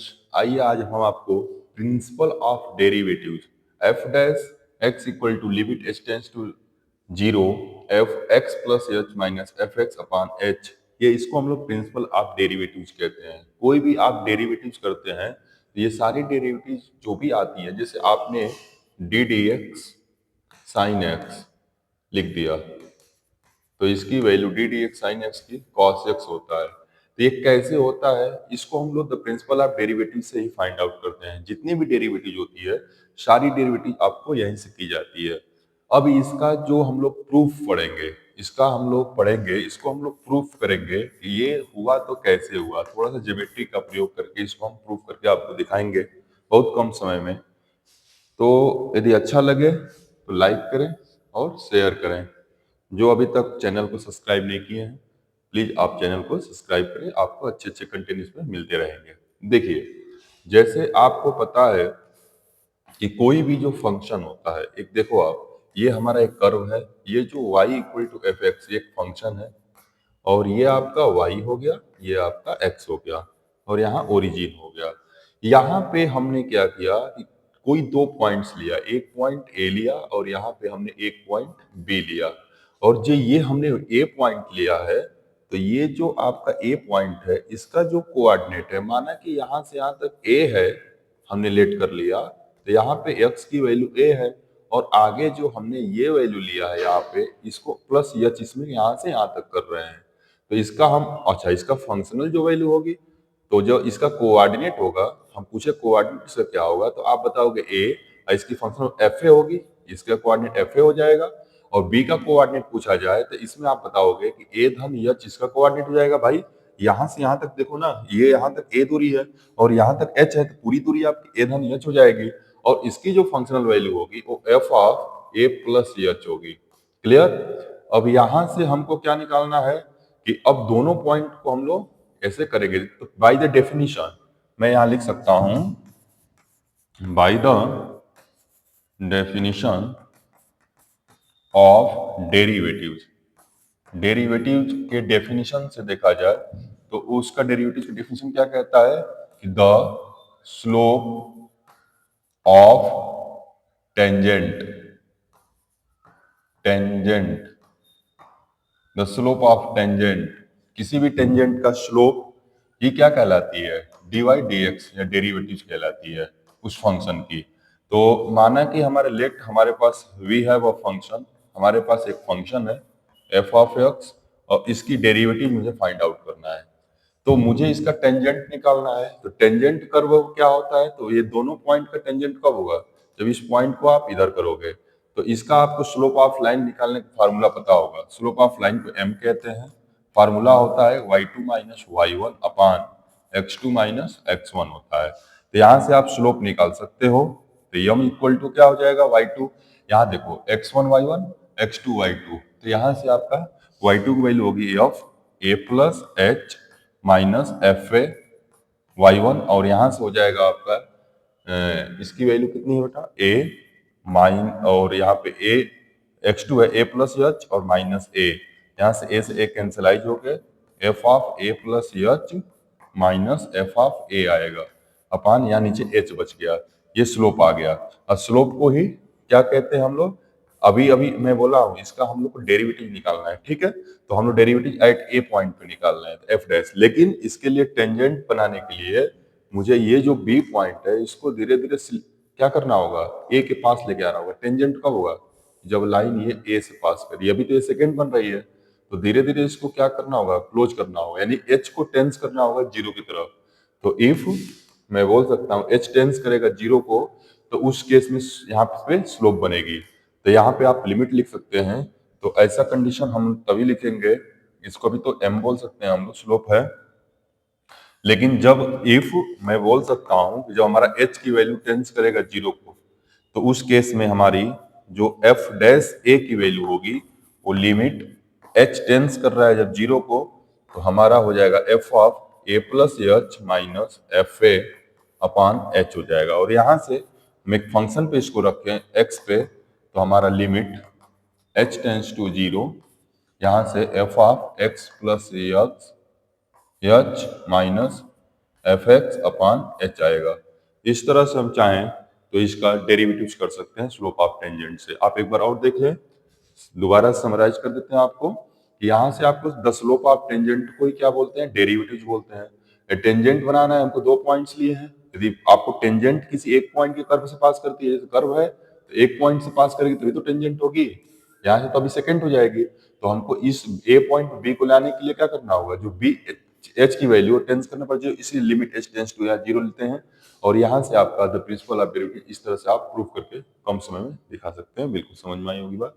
Students, आइए आज हम आपको principle of derivatives f dash x equal to limit h tends to zero f x plus h minus f x upon h, ये इसको हम लोग प्रिंसिपल ऑफ डेरिवेटिव्स कहते हैं। कोई भी आप डेरिवेटिव्स करते हैं तो ये सारी डेरिवेटिव्स जो भी आती है, जैसे आपने D D x sine x लिख दिया तो इसकी value D D x sine x की कॉस एक्स होता है। तो ये कैसे होता है, इसको हम लोग द प्रिंसिपल ऑफ डेरिवेटिव से ही फाइंड आउट करते हैं। जितनी भी डेरिवेटिव होती है सारी डेरिवेटिव आपको यहीं से की जाती है। अब इसका जो हम लोग प्रूफ पढ़ेंगे, इसको हम लोग प्रूफ करेंगे कि ये हुआ तो कैसे हुआ। थोड़ा सा ज्योमेट्री का प्रयोग करके इसको हम प्रूफ करके आपको दिखाएंगे बहुत कम समय में। तो यदि अच्छा लगे तो लाइक करें और शेयर करें। जो अभी तक चैनल को सब्सक्राइब नहीं किए हैं प्लीज आप चैनल को सब्सक्राइब करें, आपको अच्छे अच्छे कंटेंट इसमें मिलते रहेंगे। देखिए, जैसे आपको पता है कि कोई भी जो फंक्शन होता है, एक देखो आप, ये हमारा एक कर्व है, ये जो y equal to f x एक फंक्शन है और ये आपका y हो गया, ये आपका x हो गया और यहाँ ओरिजिन हो गया। यहाँ पे हमने क्या किया कि कोई दो पॉइंट्स लिया, एक पॉइंट ए लिया और यहाँ पे हमने एक पॉइंट बी लिया। और जो ये हमने ए पॉइंट लिया है तो ये जो आपका ए पॉइंट है इसका जो कोऑर्डिनेट है, माना कि यहाँ से यहाँ तक ए है, हमने लेट कर लिया तो यहाँ पे x की वैल्यू a है और आगे जो हमने ये वैल्यू लिया है यहाँ पे इसको प्लस एच, इसमें यहाँ से यहाँ तक कर रहे हैं। तो इसका हम अच्छा इसका फंक्शनल जो वैल्यू होगी तो जो इसका कोऑर्डिनेट होगा, हम पूछे कोऑर्डिनेट इसका क्या होगा तो आप बताओगे a, इसकी फंक्शनल एफ ए होगी, इसका कोऑर्डिनेट एफ ए हो जाएगा। और b का कोऑर्डिनेट पूछा जाए तो इसमें आप बताओगे कि a धन एच इसका कोऑर्डिनेट हो जाएगा। भाई यहाँ से यहाँ तक देखो ना, ये यहाँ तक a दूरी है और यहाँ तक h है तो पूरी दूरी आपकी a धन h हो जाएगी और इसकी जो फंक्शनल वैल्यू होगी वो f of a plus h होगी। क्लियर। अब यहाँ से हमको क्या निकालना है कि अब दोनों पॉइंट को हम लोग ऐसे करेंगे तो बाय द डेफिनेशन मैं यहाँ लिख सकता हूं by the definition of derivatives. Derivatives के डेफिनेशन से देखा जाए तो उसका डेरिवेटिव का डेफिनेशन क्या कहता है कि the slope of tangent the slope of tangent, किसी भी टेंजेंट का स्लोप ये क्या कहलाती है, dy dx या डेरिवेटिव कहलाती है उस फंक्शन की। तो माना कि हमारे लेट हमारे पास वी हैव अ फंक्शन, हमारे पास एक फंक्शन है f ऑफ x और इसकी डेरिवेटिव मुझे फाइंड आउट करना है। तो मुझे इसका टेंजेंट निकालना है। तो टेंजेंट कर्व क्या होता है, तो ये दोनों पॉइंट का टेंजेंट कब होगा, जब इस पॉइंट को आप इधर करोगे। तो इसका आपको स्लोप ऑफ लाइन निकालने का फार्मूला पता होगा। स्लोप ऑफ लाइन को m कहते हैं, फार्मूला होता है y2 माइनस y1 अपान x2 माइनस x1 होता है। तो यहाँ से आप स्लोप निकाल सकते हो। तो m इक्वल टू क्या हो जाएगा y2, यहाँ देखो x1 y1 x2 y2, तो यहाँ से आपका y2 की वैल्यू होगी of a plus h minus F A y1 और यहाँ से हो जाएगा आपका इसकी वैल्यू कितनी है बेटा a माइन, और यहाँ पे a x2 है a प्लस एच और माइनस a, यहाँ से a से a कैंसलाइज हो गए, f of a plus h minus f of a आएगा अपान यहाँ नीचे h बच गया, ये स्लोप आ गया। और स्लोप को ही क्या कहते हैं हम लोग, अभी अभी मैं बोला हूँ इसका हम लोग को डेरिवेटिव निकालना है, ठीक है। तो हम लोग डेरिवेटिव एट ए पॉइंट पे निकालना है एफ डैश, लेकिन इसके लिए टेंजेंट बनाने के लिए मुझे ये जो बी पॉइंट है इसको धीरे धीरे क्या करना होगा, ए के पास लेके आना होगा। टेंजेंट कब होगा, जब लाइन ये ए से पास करी, अभी तो ये सेकेंड बन रही है, तो धीरे धीरे इसको क्या करना होगा, क्लोज करना होगा, यानी एच को टेंस करना होगा जीरो की तरफ। तो इफ मैं बोल सकता हूँ एच टेंस करेगा जीरो को तो उस केस में यहाँ पे स्लोप बनेगी। तो यहाँ पे आप लिमिट लिख सकते हैं। तो ऐसा कंडीशन हम तभी लिखेंगे, इसको भी तो m बोल सकते हैं हम लोग, स्लोप है। लेकिन जब इफ मैं बोल सकता हूँ कि जब हमारा h की वैल्यू टेंस करेगा जीरो को तो उस केस में हमारी जो f डैश a की वैल्यू होगी वो लिमिट h टेंस कर रहा है जब जीरो को, तो हमारा हो जाएगा f of a plus h minus F A upon h हो जाएगा। और यहाँ से हम एक फंक्शन पे इसको रखें x पे, तो हमारा limit h tends to zero, यहाँ से f of x plus h minus f x upon h आएगा। इस तरह से हम चाहें तो इसका डेरिवेटिव्स कर सकते हैं स्लोप ऑफ टेंजेंट से। आप एक बार और देख लें, दोबारा समराइज कर देते हैं आपको। यहाँ से आपको द स्लोप ऑफ टेंजेंट को ही क्या बोलते हैं, डेरिवेटिव्स बोलते हैं। टेंजेंट बनाना है, हमको दो पॉइंट्स लिए हैं। यदि आपको टेंजेंट किसी एक पॉइंट के कर्व से पास करती है, जैसे कर्व है तो एक पॉइंट से पास करेगी तभी तो टेंजेंट होगी, यहाँ से तो अभी सेकंड हो जाएगी। तो हमको इस ए पॉइंट बी को लाने के लिए क्या करना होगा, जो बी एच की वैल्यू टेंस करना पड़ेगी, इसलिए लिमिट एच टेंस टू यहाँ जीरो लेते हैं। और यहाँ से आपका द प्रिंसिपल ऑफ डेरिवेटिव इस तरह से आप प्रूव करके कम समय में दिखा सकते हैं। बिल्कुल समझ में आई होगी बात।